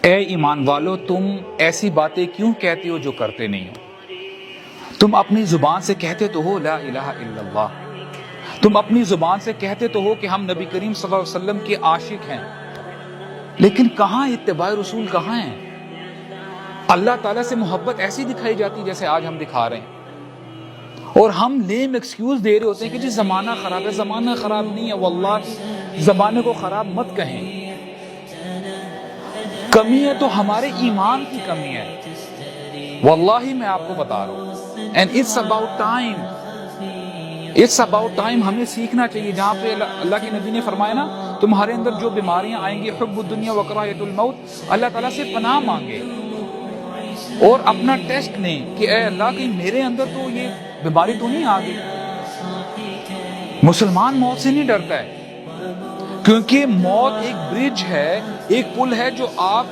اے ایمان والو، تم ایسی باتیں کیوں کہتے ہو جو کرتے نہیں ہو؟ تم اپنی زبان سے کہتے تو ہو لا الہ الا اللہ، تم اپنی زبان سے کہتے تو ہو کہ ہم نبی کریم صلی اللہ علیہ وسلم کے عاشق ہیں، لیکن کہاں اتباع رسول کہاں ہیں؟ اللہ تعالیٰ سے محبت ایسی دکھائی جاتی جیسے آج ہم دکھا رہے ہیں، اور ہم لیم ایکسکیوز دے رہے ہوتے ہیں کہ جی زمانہ خراب ہے۔ زمانہ خراب نہیں ہے، واللہ زمانے کو خراب مت کہیں، کمی ہے تو ہمارے ایمان کی کمی ہے، واللہ میں آپ کو بتا رہا ہوں۔ and it's about time، it's about time ہمیں سیکھنا چاہیے، جہاں پہ اللہ کے نبی نے فرمایا نا تمہارے اندر جو بیماریاں آئیں گی، حب الدنیا وکراہیت الموت، اللہ تعالیٰ سے پناہ مانگے اور اپنا ٹیسٹ لیں کہ اے اللہ کہیں میرے اندر تو یہ بیماری تو نہیں آ گئی۔ مسلمان موت سے نہیں ڈرتا ہے، کیونکہ موت ایک برج ہے، ایک پل ہے جو آپ